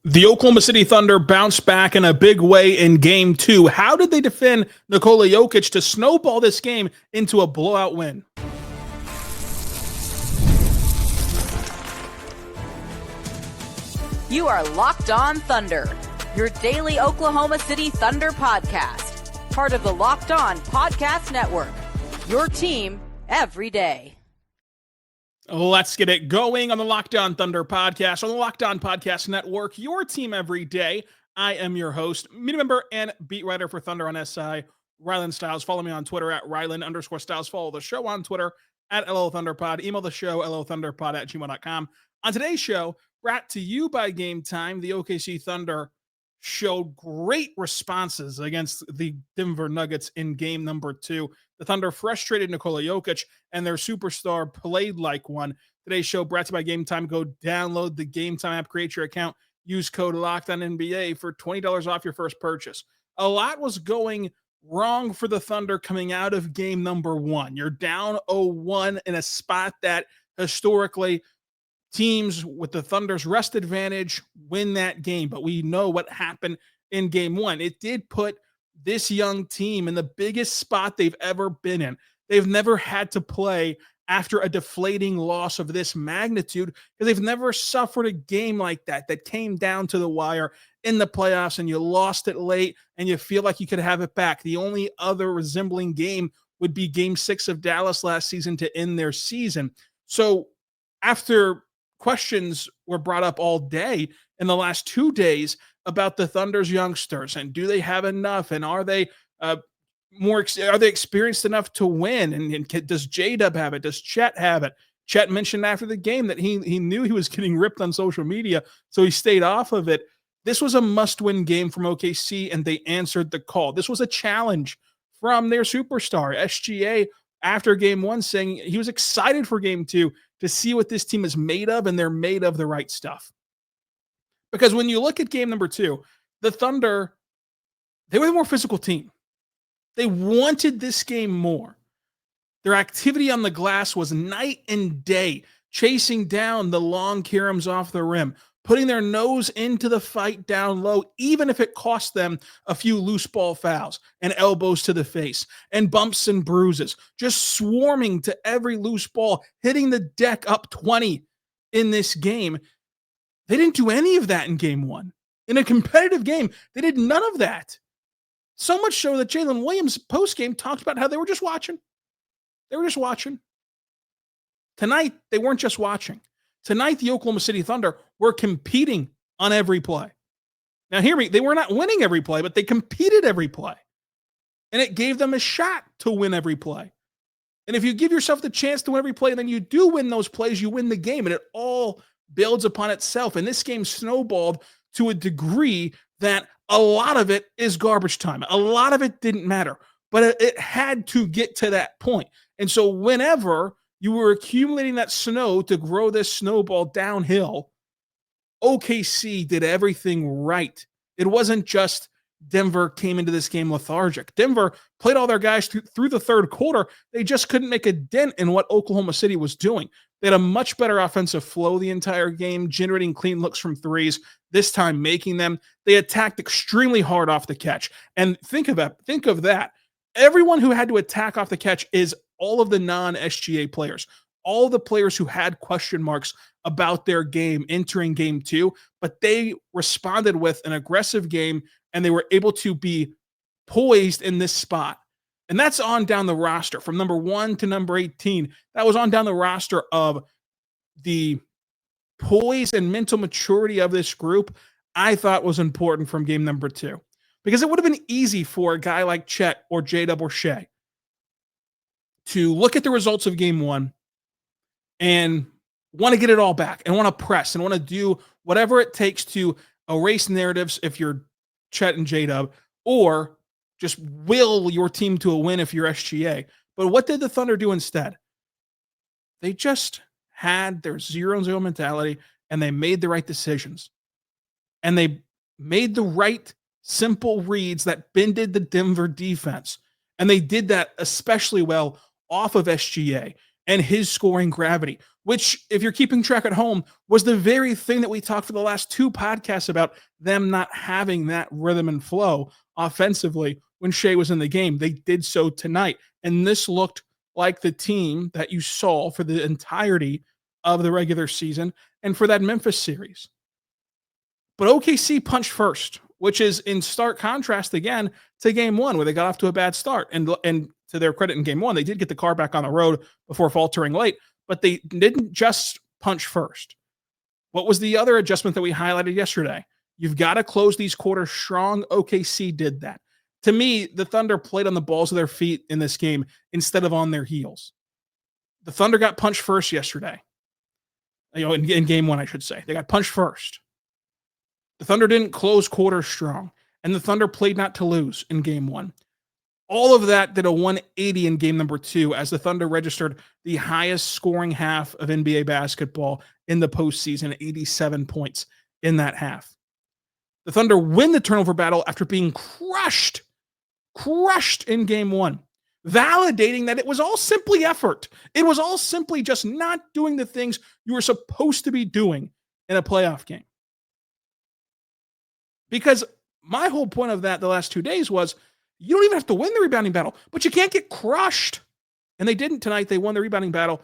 The Oklahoma City Thunder bounced back in a big way in Game 2. How did they defend Nikola Jokic to snowball this game into a blowout win? You are Locked On Thunder, your daily Oklahoma City Thunder podcast. Part of the Locked On Podcast Network, your team every day. Let's get it going on the Locked On Thunder podcast, on the Locked On Podcast Network, your team every day. I am your host, media member, and beat writer for Thunder on SI, Rylan Stiles. Follow me on Twitter at Rylan_Stiles. Follow the show on Twitter at LOThunderPod. Email the show, LOThunderPod@gmail.com. On today's show, brought to you by Game Time, the OKC Thunder showed great responses against the Denver Nuggets in game number 2. The Thunder frustrated Nikola Jokic, and their superstar played like one. Today's show brought to you by Game Time. Go download the Game Time app, create your account, use code LOCKEDONNBA for $20 off your first purchase. A lot was going wrong for the Thunder coming out of game number 1. You're down 0-1 in a spot that historically teams with the Thunder's rest advantage win that game, but we know what happened in game 1. It did put this young team in the biggest spot they've ever been in. They've never had to play after a deflating loss of this magnitude because they've never suffered a game like that came down to the wire in the playoffs and you lost it late and you feel like you could have it back. The only other resembling game would be game 6 of Dallas last season to end their season. So after questions were brought up all day in the last 2 days about the Thunder's youngsters and do they have enough and are they experienced enough to win and does J-Dub have it? Does Chet have it? Chet mentioned after the game that he knew he was getting ripped on social media, so he stayed off of it. This was a must-win game from OKC, and they answered the call. This was a challenge from their superstar, SGA, after game 1, saying he was excited for game 2 to see what this team is made of, and they're made of the right stuff. Because when you look at game number 2, the Thunder, they were the more physical team. They wanted this game more. Their activity on the glass was night and day, chasing down the long caroms off the rim, putting their nose into the fight down low, even if it cost them a few loose ball fouls and elbows to the face and bumps and bruises, just swarming to every loose ball, hitting the deck up 20 in this game. They didn't do any of that in game 1. In a competitive game, they did none of that. So much so that Jalen Williams post-game talked about how they were just watching. They were just watching. Tonight, they weren't just watching. Tonight, the Oklahoma City Thunder were competing on every play. Now, hear me, they were not winning every play, but they competed every play. And it gave them a shot to win every play. And if you give yourself the chance to win every play, then you do win those plays, you win the game, and it all builds upon itself. And this game snowballed to a degree that a lot of it is garbage time. A lot of it didn't matter, but it had to get to that point. And so whenever you were accumulating that snow to grow this snowball downhill, OKC did everything right. It wasn't just Denver came into this game lethargic. Denver played all their guys through the third quarter. They just couldn't make a dent in what Oklahoma City was doing. They had a much better offensive flow the entire game, generating clean looks from threes, this time making them. They attacked extremely hard off the catch. And think of that. Everyone who had to attack off the catch is all of the non-SGA players, all the players who had question marks about their game entering game 2, but they responded with an aggressive game and they were able to be poised in this spot. And that's on down the roster from number 1 to number 18. That was on down the roster of the poise and mental maturity of this group. I thought was important from game number 2 because it would have been easy for a guy like Chet or J-Dub or Shai to look at the results of game 1 and want to get it all back and want to press and want to do whatever it takes to erase narratives if you're Chet and J-Dub, or just will your team to a win if you're SGA. But what did the Thunder do instead? They just had their 0-0 mentality and they made the right decisions. And they made the right simple reads that bended the Denver defense. And they did that especially well off of SGA. and his scoring gravity, which, if you're keeping track at home, was the very thing that we talked for the last 2 podcasts about them not having that rhythm and flow offensively when Shai was in the game. They did so tonight. And this looked like the team that you saw for the entirety of the regular season and for that Memphis series. But OKC punched first, which is in stark contrast again to game 1, where they got off to a bad start. And to their credit, in game 1, they did get the car back on the road before faltering late, but they didn't just punch first. What was the other adjustment that we highlighted yesterday? You've got to close these quarters strong. OKC did that. To me, the Thunder played on the balls of their feet in this game instead of on their heels. The Thunder got punched first yesterday. In game 1, I should say. They got punched first. The Thunder didn't close quarters strong, and the Thunder played not to lose in game 1. All of that did a 180 in game number 2 as the Thunder registered the highest scoring half of NBA basketball in the postseason, 87 points in that half. The Thunder win the turnover battle after being crushed in game 1, validating that it was all simply effort. It was all simply just not doing the things you were supposed to be doing in a playoff game. Because my whole point of that the last 2 days was, you don't even have to win the rebounding battle, but you can't get crushed. And they didn't tonight. They won the rebounding battle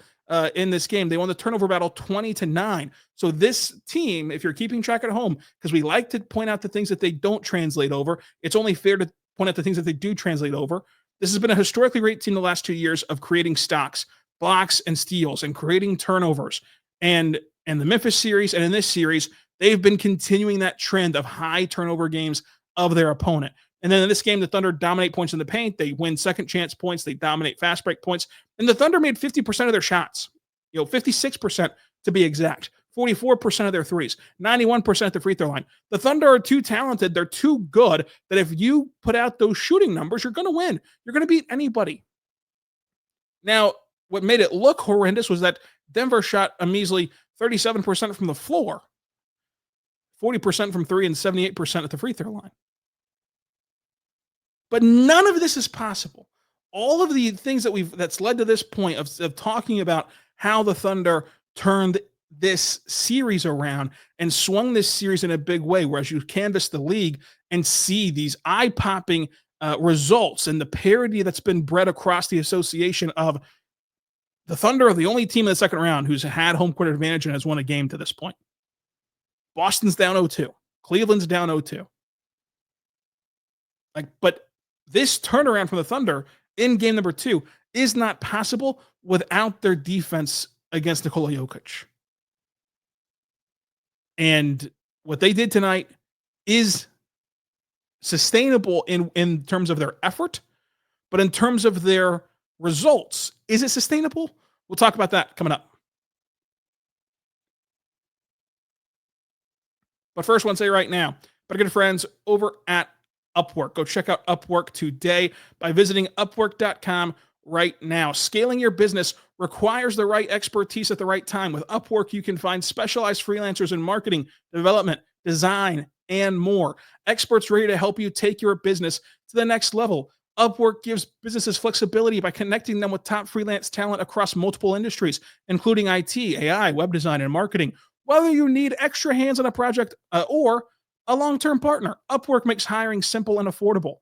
in this game. They won the turnover battle 20-9. So this team, if you're keeping track at home, because we like to point out the things that they don't translate over, it's only fair to point out the things that they do translate over. This has been a historically great team the last 2 years of creating stocks, blocks, and steals, and creating turnovers. And in the Memphis series and in this series, they've been continuing that trend of high turnover games of their opponent. And then in this game, the Thunder dominate points in the paint. They win second chance points. They dominate fast break points. And the Thunder made 50% of their shots, 56% to be exact, 44% of their threes, 91% at the free throw line. The Thunder are too talented. They're too good that if you put out those shooting numbers, you're going to win. You're going to beat anybody. Now, what made it look horrendous was that Denver shot a measly 37% from the floor, 40% from 3, and 78% at the free throw line. But none of this is possible. All of the things that's led to this point of talking about how the Thunder turned this series around and swung this series in a big way, whereas you canvass the league and see these eye-popping results and the parity that's been bred across the association of the Thunder are the only team in the second round who's had home court advantage and has won a game to this point. Boston's down 0-2. Cleveland's down 0-2. But this turnaround from the Thunder in game number 2 is not possible without their defense against Nikola Jokic. And what they did tonight is sustainable in terms of their effort, but in terms of their results, is it sustainable? We'll talk about that coming up. But first, I want to say right now, my good friends over at Upwork. Go check out Upwork today by visiting Upwork.com right now. Scaling your business requires the right expertise at the right time. With Upwork, you can find specialized freelancers in marketing, development, design, and more. Experts ready to help you take your business to the next level. Upwork gives businesses flexibility by connecting them with top freelance talent across multiple industries, including IT, AI, web design, and marketing. Whether you need extra hands on a project or a long-term partner, Upwork makes hiring simple and affordable.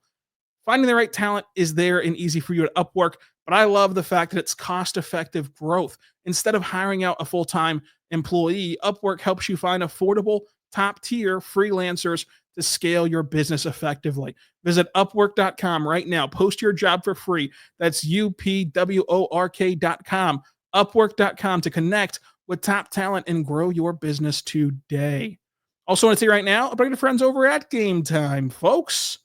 Finding the right talent is there and easy for you at Upwork, but I love the fact that it's cost-effective growth. Instead of hiring out a full-time employee, Upwork helps you find affordable, top-tier freelancers to scale your business effectively. Visit Upwork.com right now. Post your job for free. That's UPWORK.com. Upwork.com to connect with top talent and grow your business today. Also want to say right now, about your friends over at Game Time, folks.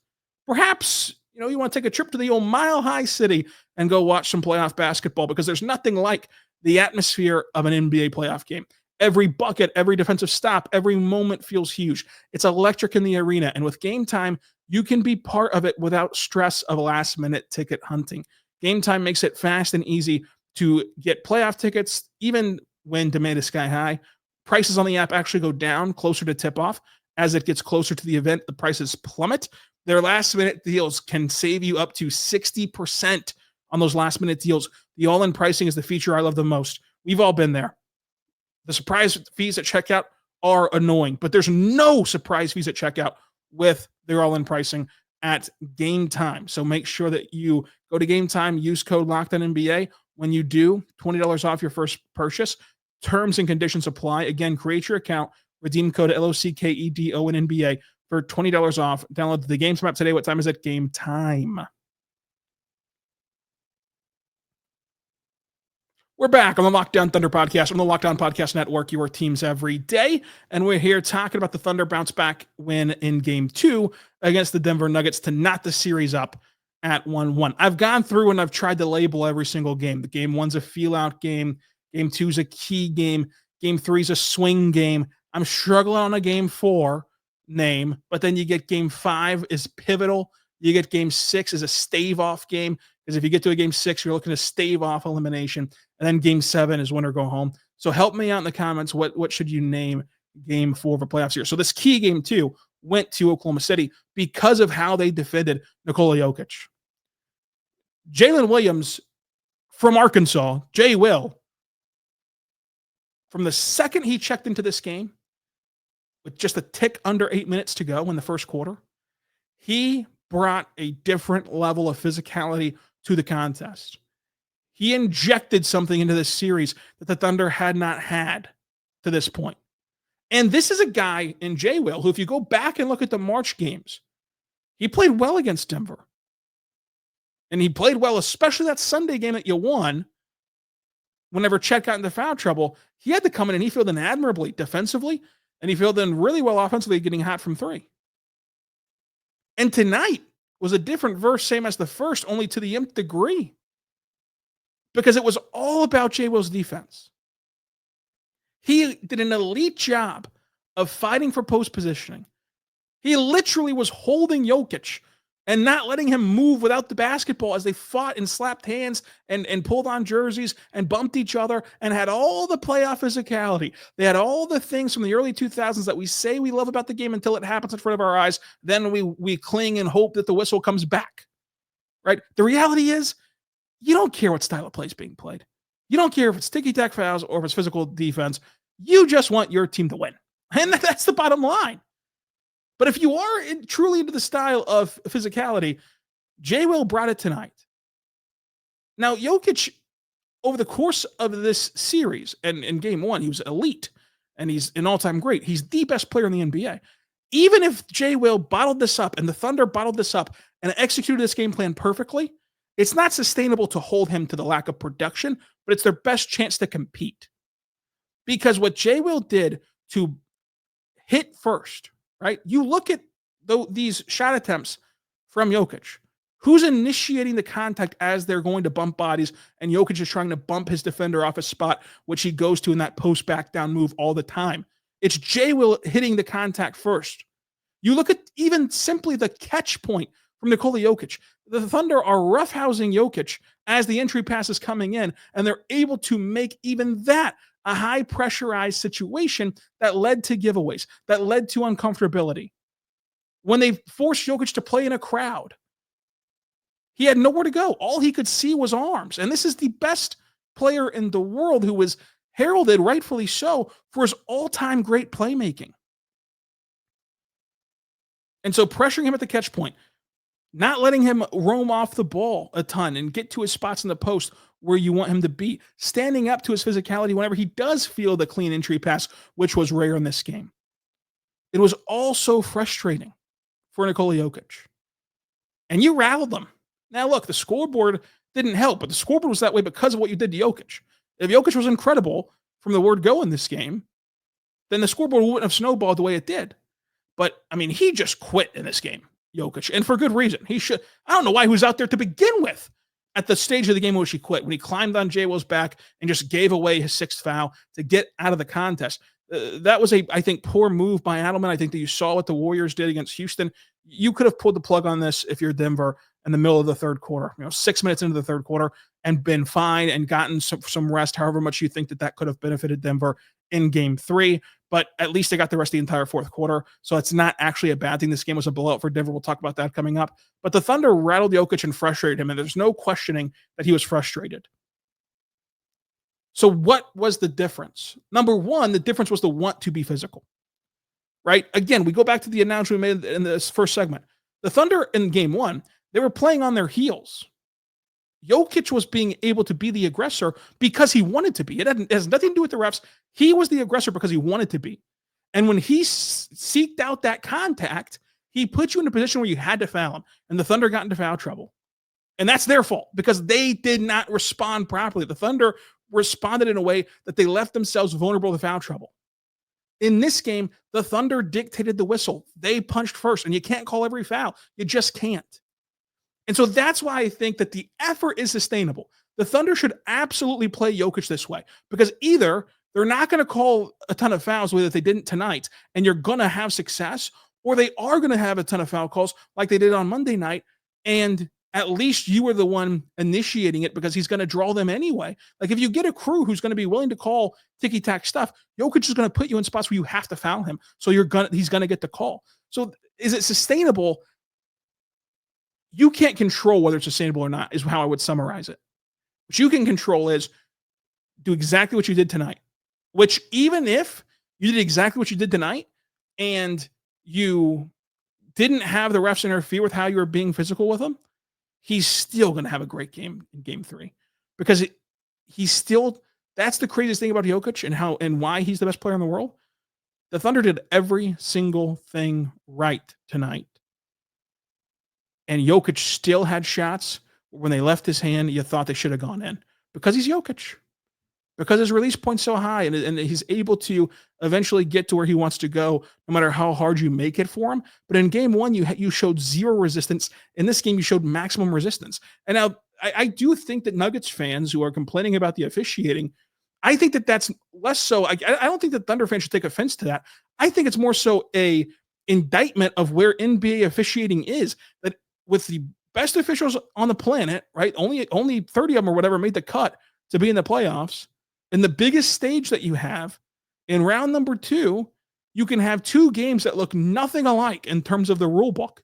Perhaps, you want to take a trip to the old Mile High City and go watch some playoff basketball, because there's nothing like the atmosphere of an NBA playoff game. Every bucket, every defensive stop, every moment feels huge. It's electric in the arena. And with Game Time, you can be part of it without stress of last-minute ticket hunting. Game Time makes it fast and easy to get playoff tickets, even when demand is sky high. Prices on the app actually go down closer to tip-off. As it gets closer to the event, the prices plummet. Their last-minute deals can save you up to 60% on those last-minute deals The all-in pricing is the feature I love the most. We've all been there. The surprise fees at checkout are annoying, but there's no surprise fees at checkout with their all-in pricing at Game Time. So make sure that you go to Game Time, use code LOCKEDONNBA. When you do, $20 off your first purchase. Terms and conditions apply. Again, create your account, redeem code LOCKEDONNBA for $20 off. Download the Game Time app today. What time is it? Game Time. We're back on the Lockdown Thunder podcast on the Lockdown Podcast Network, your teams every day. And we're here talking about the Thunder bounce back win in Game 2 against the Denver Nuggets to knot the series up at 1-1. I've gone through and I've tried to label every single game. The Game 1's a feel-out game. Game 2's a key game. Game 3's a swing game. I'm struggling on a Game 4 name, but then you get Game 5 is pivotal. You get Game 6 is a stave-off game, because if you get to a Game 6, you're looking to stave off elimination. And then Game 7 is win or go home. So help me out in the comments. What should you name Game 4 of a playoffs here? So this key Game 2 went to Oklahoma City because of how they defended Nikola Jokic. Jalen Williams from Arkansas, J. Will, from the second he checked into this game, with just a tick under 8 minutes to go in the first quarter, he brought a different level of physicality to the contest. He injected something into this series that the Thunder had not had to this point. And this is a guy in J. Will who, if you go back and look at the March games, he played well against Denver. And he played well, especially that Sunday game that you won. Whenever Chet got into foul trouble, he had to come in and he filled in admirably defensively, and he filled in really well offensively, getting hot from three. And tonight was a different verse, same as the first, only to the nth degree. Because it was all about J. Will's defense. He did an elite job of fighting for post positioning. He literally was holding Jokic and not letting him move without the basketball as they fought and slapped hands and pulled on jerseys and bumped each other and had all the playoff physicality. They had all the things from the early 2000s that we say we love about the game until it happens in front of our eyes. Then we cling and hope that the whistle comes back, right? The reality is, you don't care what style of play is being played. You don't care if it's ticky-tack fouls or if it's physical defense. You just want your team to win. And that's the bottom line. But if you are truly into the style of physicality, J. Will brought it tonight. Now, Jokic, over the course of this series, and in Game 1, he was elite, and he's an all-time great. He's the best player in the NBA. Even if J. Will bottled this up and the Thunder bottled this up and executed this game plan perfectly, it's not sustainable to hold him to the lack of production, but it's their best chance to compete. Because what J. Will did to hit first, right? You look at these shot attempts from Jokic. Who's initiating the contact as they're going to bump bodies, and Jokic is trying to bump his defender off a spot, which he goes to in that post back down move all the time. It's J. Will hitting the contact first. You look at even simply the catch point from Nikola Jokic. The Thunder are roughhousing Jokic as the entry pass is coming in, and they're able to make even that a high pressurized situation that led to giveaways, that led to uncomfortability. When they forced Jokic to play in a crowd, he had nowhere to go. All he could see was arms. And this is the best player in the world who was heralded, rightfully so, for his all-time great playmaking. And so pressuring him at the catch point, not letting him roam off the ball a ton and get to his spots in the post where you want him to be, standing up to his physicality whenever he does feel the clean entry pass, which was rare in this game. It was all so frustrating for Nikola Jokic. And you rattled them. Now, look, the scoreboard didn't help, but the scoreboard was that way because of what you did to Jokic. If Jokic was incredible from the word go in this game, then the scoreboard wouldn't have snowballed the way it did. But, I mean, he just quit in this game, Jokic, and for good reason. He should. I don't know why he was out there to begin with at the stage of the game in which he quit, when he climbed on J. Will's back and just gave away his sixth foul to get out of the contest. That was I think, poor move by Adelman. I think that you saw what the Warriors did against Houston. You could have pulled the plug on this if you're Denver in the middle of the third quarter, 6 minutes into the third quarter, and been fine and gotten some rest, however much you think that could have benefited Denver in Game 3. But at least they got the rest of the entire fourth quarter, so it's not actually a bad thing. This game was a blowout for Denver. We'll talk about that coming up. But the Thunder rattled Jokic and frustrated him, and there's no questioning that he was frustrated. So what was the difference? Number one, the difference was the want to be physical, right? Again, we go back to the announcement we made in this first segment. The Thunder in game one, they were playing on their heels. Jokic was being able to be the aggressor because he wanted to be. It has nothing to do with the refs. He was the aggressor because he wanted to be. And when he seeked out that contact, he put you in a position where you had to foul him. And the Thunder got into foul trouble. And that's their fault because they did not respond properly. The Thunder responded in a way that they left themselves vulnerable to foul trouble. In this game, the Thunder dictated the whistle. They punched first, and you can't call every foul. You just can't. And so that's why I think that the effort is sustainable. The Thunder should absolutely play Jokic this way because either they're not going to call a ton of fouls the way that they didn't tonight, and you're going to have success, or they are going to have a ton of foul calls like they did on Monday night, and at least you were the one initiating it because he's going to draw them anyway. Like if you get a crew who's going to be willing to call ticky-tack stuff, Jokic is going to put you in spots where you have to foul him. So he's going to get the call. So is it sustainable? You can't control whether it's sustainable or not is how I would summarize it. What you can control is do exactly what you did tonight, which even if you did exactly what you did tonight and you didn't have the refs interfere with how you were being physical with them, he's still going to have a great game in game 3 because that's the craziest thing about Jokic and why he's the best player in the world. The Thunder did every single thing right tonight. And Jokic still had shots when they left his hand, you thought they should have gone in because he's Jokic, because his release point's so high and he's able to eventually get to where he wants to go, no matter how hard you make it for him. But in game 1, you showed zero resistance. In this game, you showed maximum resistance. And now I do think that Nuggets fans who are complaining about the officiating, I think that that's less so. I don't think that Thunder fans should take offense to that. I think it's more so a indictment of where NBA officiating is, that with the best officials on the planet, right? Only 30 of them or whatever made the cut to be in the playoffs. And the biggest stage that you have in round number 2, you can have 2 games that look nothing alike in terms of the rule book.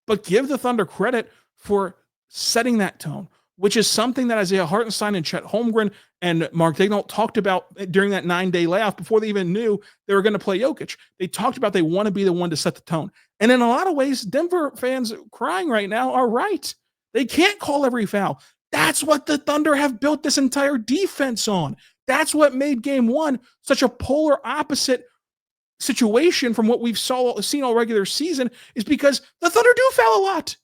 But give the Thunder credit for setting that tone, which is something that Isaiah Hartenstein and Chet Holmgren and Mark Daigneault talked about during that 9-day layoff before they even knew they were going to play Jokic. They talked about they want to be the one to set the tone. And in a lot of ways, Denver fans crying right now are right. They can't call every foul. That's what the Thunder have built this entire defense on. That's what made game 1 such a polar opposite situation from what we've seen all regular season, is because the Thunder do foul a lot.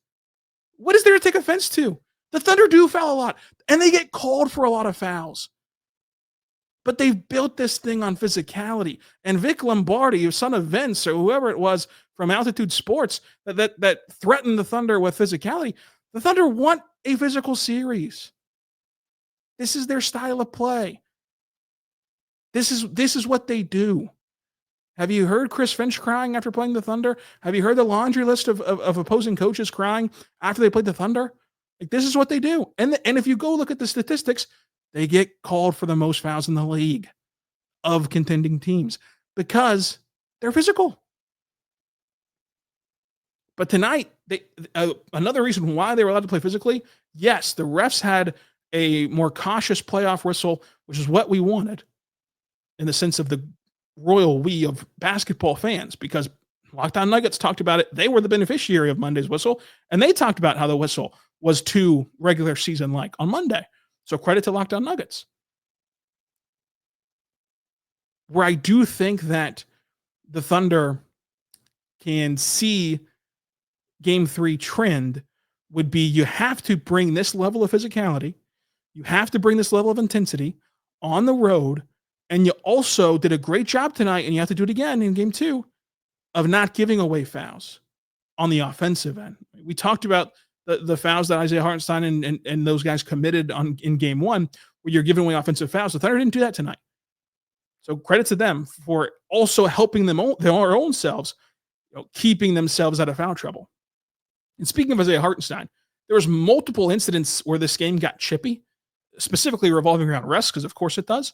What is there to take offense to? The Thunder do foul a lot, and they get called for a lot of fouls. But they've built this thing on physicality. And Vic Lombardi, son of Vince, or whoever it was from Altitude Sports that threatened the Thunder with physicality, the Thunder want a physical series. This is their style of play. This is what they do. Have you heard Chris Finch crying after playing the Thunder? Have you heard the laundry list of opposing coaches crying after they played the Thunder? Like, this is what they do. And if you go look at the statistics, they get called for the most fouls in the league of contending teams because they're physical. But tonight, another reason why they were allowed to play physically, yes, the refs had a more cautious playoff whistle, which is what we wanted in the sense of the royal we of basketball fans, because Locked On Nuggets talked about it. They were the beneficiary of Monday's whistle, and they talked about how the whistle was too regular season-like on Monday. So credit to Locked On Nuggets. Where I do think that the Thunder can see Game 3 trend would be you have to bring this level of physicality, you have to bring this level of intensity on the road, and you also did a great job tonight, and you have to do it again in Game 2, of not giving away fouls on the offensive end. We talked about the fouls that Isaiah Hartenstein and those guys committed in Game 1, where you're giving away offensive fouls. The Thunder didn't do that tonight. So credit to them for also helping their own selves, keeping themselves out of foul trouble. And speaking of Isaiah Hartenstein, there was multiple incidents where this game got chippy, specifically revolving around Russ, because of course it does.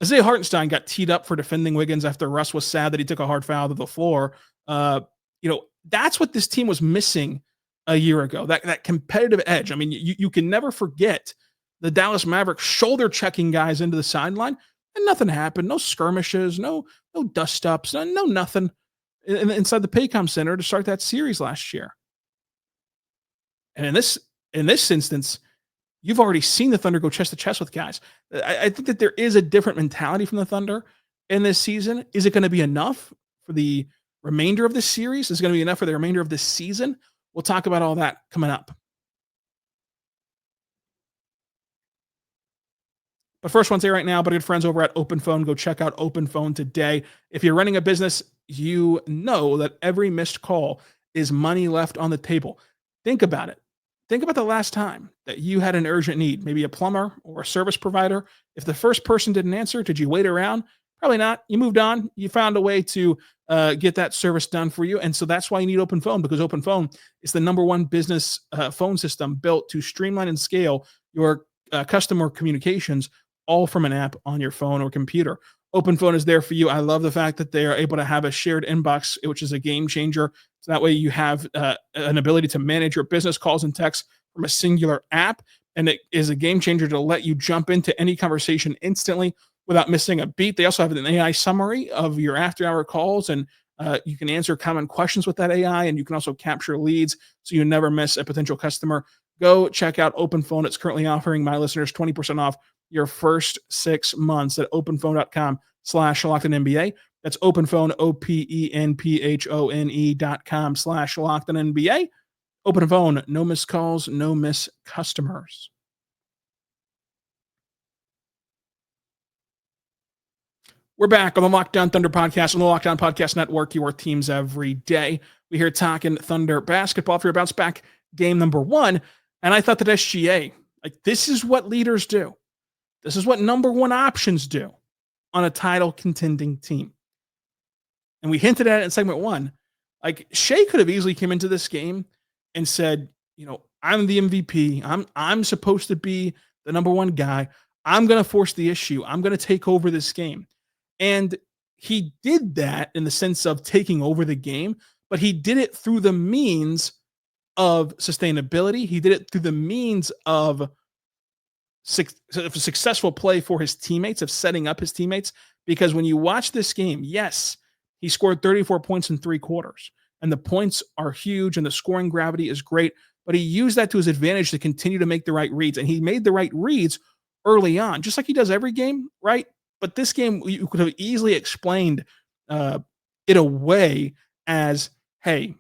Isaiah Hartenstein got teed up for defending Wiggins after Russ was sad that he took a hard foul to the floor. That's what this team was missing a year ago, that competitive edge. I mean, you can never forget the Dallas Mavericks shoulder checking guys into the sideline, and nothing happened. No skirmishes, no dust ups, no nothing inside the Paycom Center to start that series last year. And in this instance, you've already seen the Thunder go chest to chest with guys. I think that there is a different mentality from the Thunder in this season. Is it going to be enough for the remainder of this series? Is it going to be enough for the remainder of this season? We'll talk about all that coming up. But first, one say right now, but good friends over at Open Phone, go check out Open Phone today. If you're running a business, you know that every missed call is money left on the table. Think about it. Think about the last time that you had an urgent need, maybe a plumber or a service provider. If the first person didn't answer, did you wait around? Probably not. You moved on. You found a way to get that service done for you. And so that's why you need Open Phone, because Open Phone is the #1 business phone system built to streamline and scale your customer communications, all from an app on your phone or computer. Open Phone is there for you. I love the fact that they are able to have a shared inbox, which is a game changer. So that way you have an ability to manage your business calls and texts from a singular app. And it is a game changer to let you jump into any conversation instantly without missing a beat. They also have an AI summary of your after-hour calls, and you can answer common questions with that AI, and you can also capture leads so you never miss a potential customer. Go check out Open Phone. It's currently offering my listeners 20% off your first 6 months at openphone.com/LockedOnNBA. That's Openphone, OPENPHONE.com/LockedOnNBA. Open Phone, no missed calls, no miss customers. We're back on the Lockdown Thunder podcast on the Lockdown Podcast Network, your teams every day. We're here talking Thunder basketball for your bounce back game #1. And I thought that SGA, this is what leaders do. This is what #1 options do on a title contending team. And we hinted at it in segment 1. Shai could have easily came into this game and said, I'm the MVP. I'm supposed to be the #1 guy. I'm going to force the issue. I'm going to take over this game. And he did that in the sense of taking over the game, but he did it through the means of sustainability. He did it through the means of successful play for his teammates, of setting up his teammates. Because when you watch this game, yes, he scored 34 points in 3 quarters, and the points are huge and the scoring gravity is great, but he used that to his advantage to continue to make the right reads. And he made the right reads early on, just like he does every game, right? But this game, you could have easily explained it away as, hey,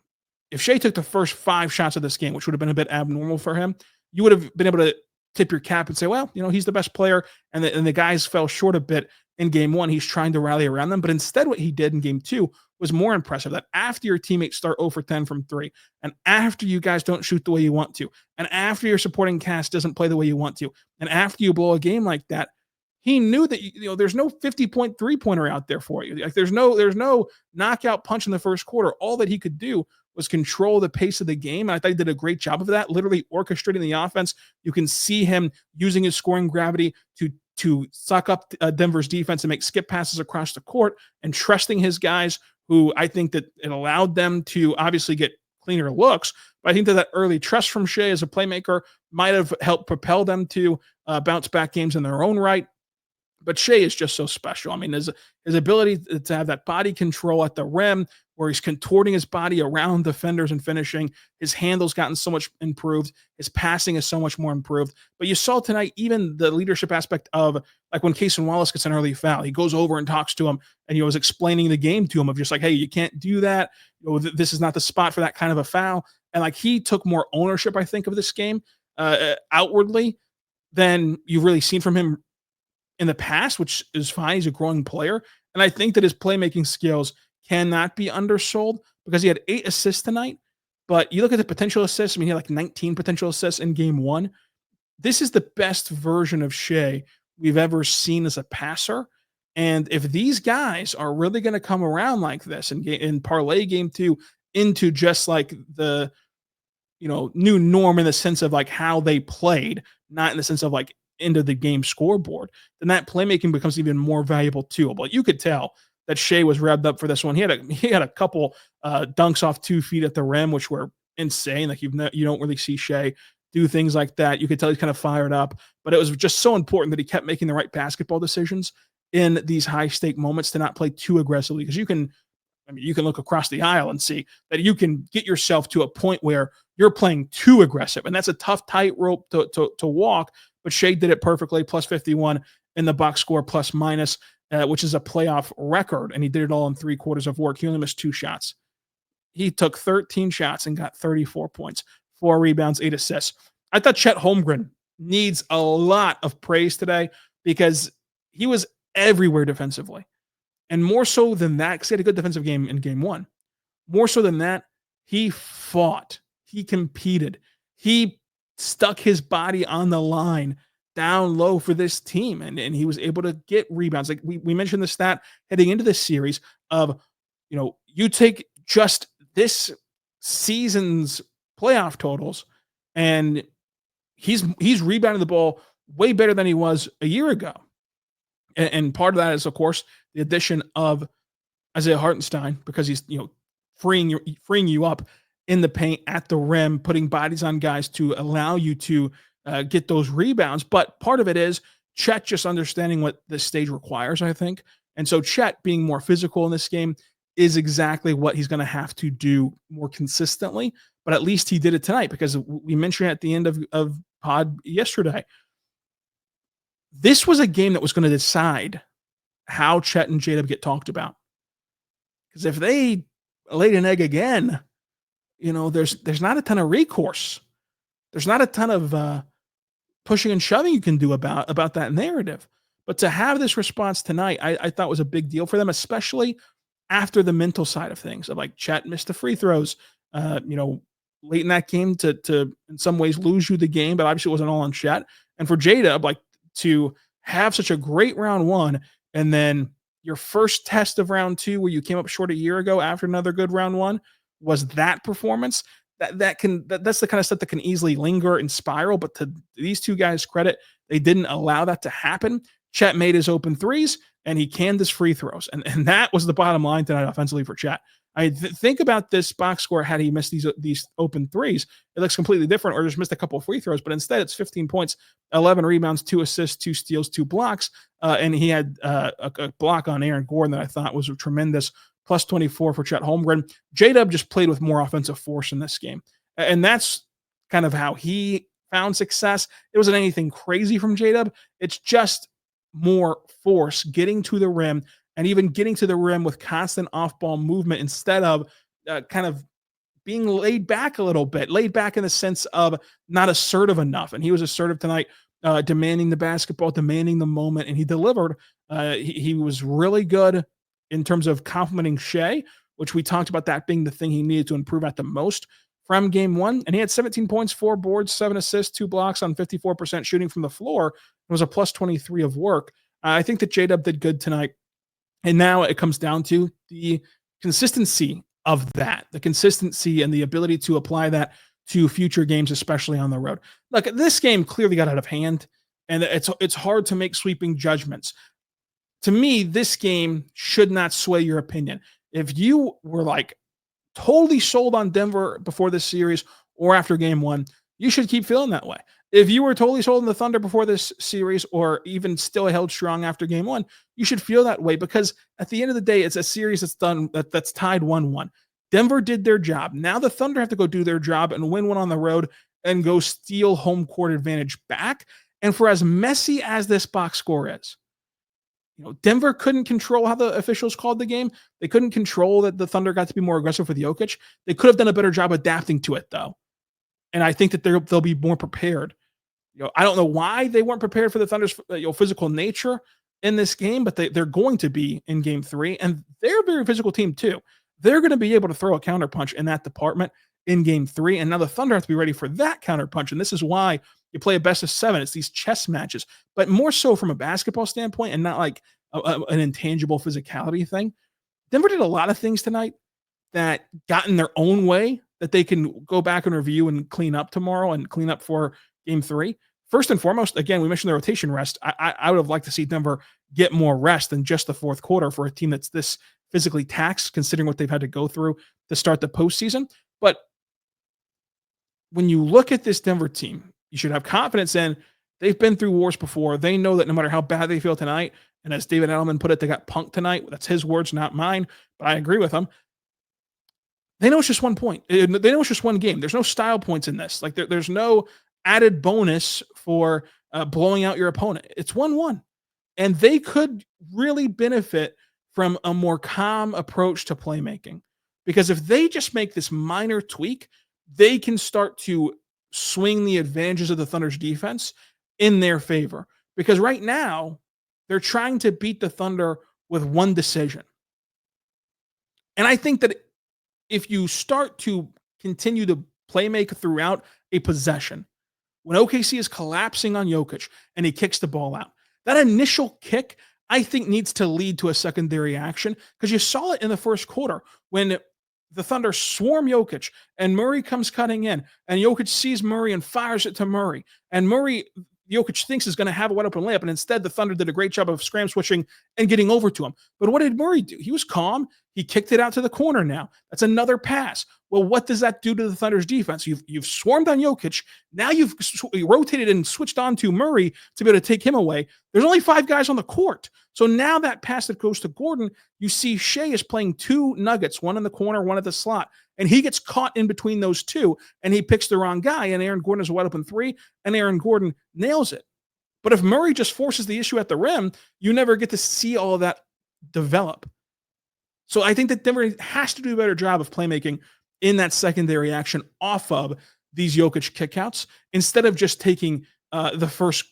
if Shai took the first 5 shots of this game, which would have been a bit abnormal for him, you would have been able to tip your cap and say, well, he's the best player, and the guys fell short a bit in game 1. He's trying to rally around them. But instead, what he did in game 2 was more impressive, that after your teammates start 0 for 10 from 3, and after you guys don't shoot the way you want to, and after your supporting cast doesn't play the way you want to, and after you blow a game like that, he knew that there's no 50-point three-pointer out there for you. There's no knockout punch in the first quarter. All that he could do was control the pace of the game. And I thought he did a great job of that, literally orchestrating the offense. You can see him using his scoring gravity to suck up Denver's defense and make skip passes across the court, and trusting his guys, who I think that it allowed them to obviously get cleaner looks. But I think that early trust from Shai as a playmaker might have helped propel them to bounce back games in their own right. But Shai is just so special. I mean, his ability to have that body control at the rim, where he's contorting his body around defenders and finishing. His handle's gotten so much improved. His passing is so much more improved. But you saw tonight even the leadership aspect of, when Cason Wallace gets an early foul, he goes over and talks to him, and was explaining the game to him of just hey, you can't do that. This is not the spot for that kind of a foul. And he took more ownership, I think, of this game outwardly than you've really seen from him in the past, which is fine. He's a growing player. And I think that his playmaking skills cannot be undersold, because he had 8 assists tonight. But you look at the potential assists. I mean, he had 19 potential assists in game 1. This is the best version of Shai we've ever seen as a passer. And if these guys are really going to come around like this and parlay game 2 into just the new norm in the sense of how they played, not in the sense of into the game scoreboard, then that playmaking becomes even more valuable too. But you could tell that Shai was revved up for this one. He had a couple dunks off 2 feet at the rim, which were insane. You don't really see Shai do things like that. You could tell he's kind of fired up, but it was just so important that he kept making the right basketball decisions in these high stake moments to not play too aggressively. Because you can look across the aisle and see that you can get yourself to a point where you're playing too aggressive. And that's a tough tightrope to walk. But Shai did it perfectly, plus 51 in the box score, plus minus, which is a playoff record. And he did it all in 3 quarters of work. He only missed 2 shots. He took 13 shots and got 34 points, 4 rebounds, 8 assists. I thought Chet Holmgren needs a lot of praise today because he was everywhere defensively. And more so than that, because he had a good defensive game in game 1. More so than that, he fought. He competed. He stuck his body on the line down low for this team. And he was able to get rebounds. Like we mentioned the stat heading into this series of, you take just this season's playoff totals, and he's rebounded the ball way better than he was a year ago. And part of that is, of course, the addition of Isaiah Hartenstein, because he's freeing you up in the paint at the rim, putting bodies on guys to allow you to get those rebounds. But part of it is Chet just understanding what this stage requires, I think. And so Chet being more physical in this game is exactly what he's going to have to do more consistently. But at least he did it tonight, because we mentioned at the end of pod yesterday, this was a game that was going to decide how Chet and J-Dub get talked about. Because if they laid an egg again, there's not a ton of recourse. There's not a ton of pushing and shoving you can do about that narrative. But to have this response tonight, I thought was a big deal for them, especially after the mental side of things. Of like, Chet missed the free throws, late in that game to in some ways lose you the game, but obviously it wasn't all on Chet. And for J-Dub, to have such a great round 1, and then your first test of round 2, where you came up short a year ago after another good round 1, was that performance. That's the kind of stuff that can easily linger and spiral. But to these two guys' credit, they didn't allow that to happen. Chet made his open threes, and he canned his free throws. And that was the bottom line tonight offensively for Chet. Think about this box score had he missed these open threes. It looks completely different, or just missed a couple of free throws. But instead, it's 15 points, 11 rebounds, 2 assists, 2 steals, 2 blocks. And he had a block on Aaron Gordon that I thought was tremendous, plus 24 for Chet Holmgren. J-Dub just played with more offensive force in this game. And that's kind of how he found success. It wasn't anything crazy from J-Dub. It's just more force getting to the rim, and even getting to the rim with constant off-ball movement instead of kind of being laid back a little bit, laid back in the sense of not assertive enough. And he was assertive tonight, demanding the basketball, demanding the moment, and he delivered. He was really good in terms of complimenting Shai, which we talked about that being the thing he needed to improve at the most from game 1. And he had 17 points, 4 boards, 7 assists, 2 blocks on 54% shooting from the floor. It was a plus 23 of work. I think that J-Dub did good tonight. And now it comes down to the consistency of that, the consistency and the ability to apply that to future games, especially on the road. Look, this game clearly got out of hand, and it's hard to make sweeping judgments. To me, this game should not sway your opinion. If you were totally sold on Denver before this series or after game 1, you should keep feeling that way. If you were totally sold on the Thunder before this series, or even still held strong after game 1, you should feel that way, because at the end of the day, it's a series that's tied 1-1. Denver did their job. Now the Thunder have to go do their job and win one on the road and go steal home court advantage back. And for as messy as this box score is, Denver couldn't control how the officials called the game. They couldn't control that the Thunder got to be more aggressive with Jokic. They could have done a better job adapting to it, though. And I think that they'll be more prepared. I don't know why they weren't prepared for the Thunder's physical nature in this game, but they're going to be in game 3, and they're a very physical team too. They're going to be able to throw a counterpunch in that department in game 3, and now the Thunder have to be ready for that counterpunch, and this is why you play a best of 7. It's these chess matches, but more so from a basketball standpoint and not like an intangible physicality thing. Denver did a lot of things tonight that got in their own way that they can go back and review and clean up tomorrow and clean up for game 3. First and foremost, again, we mentioned the rotation rest. I would have liked to see Denver get more rest than just the fourth quarter for a team that's this physically taxed, considering what they've had to go through to start the postseason. But when you look at this Denver team, you should have confidence in they've been through wars before. They know that no matter how bad they feel tonight, and as David Edelman put it, they got punked tonight. That's his words, not mine, but I agree with him. They know it's just 1 point. They know it's just one game. There's no style points in this. Like there's no added bonus for blowing out your opponent. It's 1-1. And they could really benefit from a more calm approach to playmaking. Because if they just make this minor tweak, they can start to swing the advantages of the Thunder's defense in their favor. Because right now, they're trying to beat the Thunder with one decision. And I think that if you start to continue to playmake throughout a possession, when OKC is collapsing on Jokic and he kicks the ball out, that initial kick, I think, needs to lead to a secondary action, because you saw it in the first quarter when the Thunder swarm Jokic and Murray comes cutting in and Jokic sees Murray and fires it to Murray. And Jokic thinks is going to have a wide open layup, and instead the Thunder did a great job of scram switching and getting over to him. But what did Murray do? He was calm. He kicked it out to the corner now. That's another pass. Well, what does that do to the Thunder's defense? You've swarmed on Jokic. Now you've rotated and switched on to Murray to be able to take him away. There's only 5 guys on the court. So now that pass that goes to Gordon, you see Shai is playing 2 Nuggets, one in the corner, one at the slot. And he gets caught in between those two, and he picks the wrong guy, and Aaron Gordon is a wide open 3, and Aaron Gordon nails it. But if Murray just forces the issue at the rim, you never get to see all of that develop. So I think that Denver has to do a better job of playmaking in that secondary action off of these Jokic kickouts, instead of just taking the first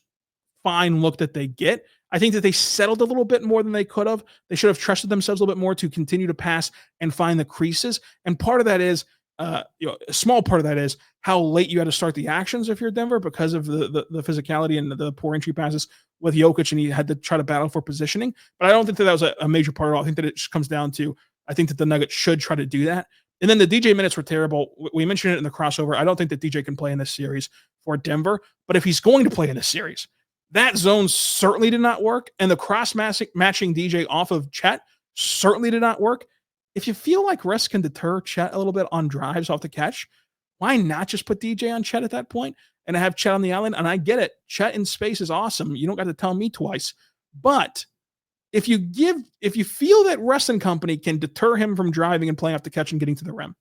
fine look that they get. I think that they settled a little bit more than they could have. They should have trusted themselves a little bit more to continue to pass and find the creases. And part of that is, a small part of that is how late you had to start the actions if you're Denver, because of the physicality and the poor entry passes with Jokic, and he had to try to battle for positioning. But I don't think that was a major part at all. I think that it just comes down to, I think that the Nuggets should try to do that. And then the DJ minutes were terrible. We mentioned it in the crossover. I don't think that DJ can play in this series for Denver, but if he's going to play in this series, that zone certainly did not work. And the cross-matching DJ off of Chet certainly did not work. If you feel like rest can deter Chet a little bit on drives off the catch, why not just put DJ on Chet at that point and have Chet on the island? And I get it. Chet in space is awesome. You don't got to tell me twice. But if you feel that Russ and company can deter him from driving and playing off the catch and getting to the rim,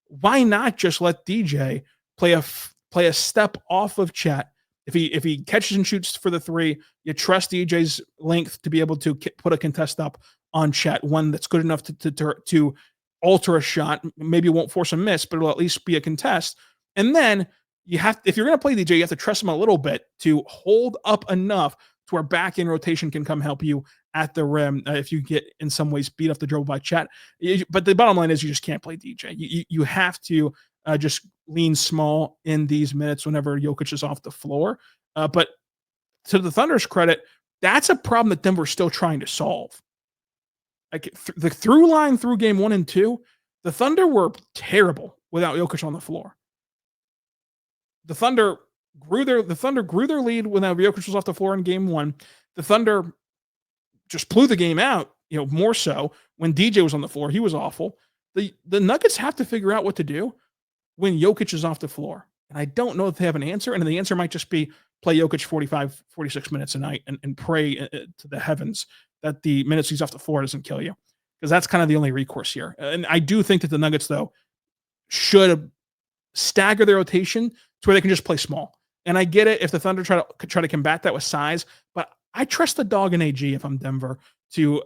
why not just let DJ play a step off of Chet? If he catches and shoots for the 3, you trust DJ's length to be able to put a contest up on Chet, one that's good enough to alter a shot. Maybe it won't force a miss, but it'll at least be a contest. And then if you're going to play DJ, you have to trust him a little bit to hold up enough to where back in rotation can come help you at the rim if you get in some ways beat off the dribble by Chet. But the bottom line is you just can't play DJ. You have to just lean small in these minutes whenever Jokic is off the floor. But to the Thunder's credit, that's a problem that Denver's still trying to solve. Like the through line through game 1 and 2, the Thunder were terrible without Jokic on the floor. The Thunder grew their lead when Jokic was off the floor in game 1. The Thunder just blew the game out, more so when DJ was on the floor. He was awful. The Nuggets have to figure out what to do when Jokic is off the floor. And I don't know if they have an answer. And the answer might just be play Jokic 45, 46 minutes a night and pray to the heavens that the minutes he's off the floor doesn't kill you. Because that's kind of the only recourse here. And I do think that the Nuggets, though, should stagger their rotation to where they can just play small. And I get it if the Thunder try to combat that with size, but I trust the dog in AG if I'm Denver to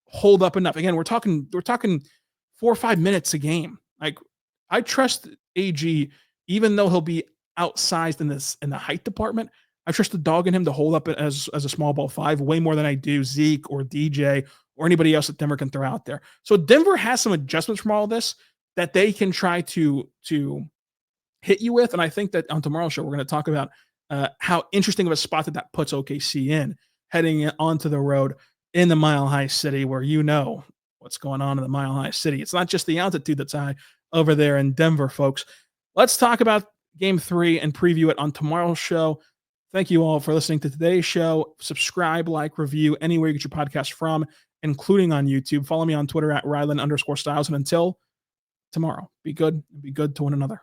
hold up enough. Again, we're talking 4 or 5 minutes a game. Like, I trust AG, even though he'll be outsized in the height department. I trust the dog in him to hold up as a small ball 5 way more than I do Zeke or DJ or anybody else that Denver can throw out there. So Denver has some adjustments from all of this that they can try to hit you with. And I think that on tomorrow's show, we're going to talk about how interesting of a spot that puts OKC in heading onto the road in the Mile High City, where what's going on in the Mile High City. It's not just the altitude that's high over there in Denver, folks. Let's talk about game 3 and preview it on tomorrow's show. Thank you all for listening to today's show. Subscribe, like, review anywhere you get your podcast from, including on YouTube. Follow me on Twitter at Rylan_Stiles. And until tomorrow, be good to one another.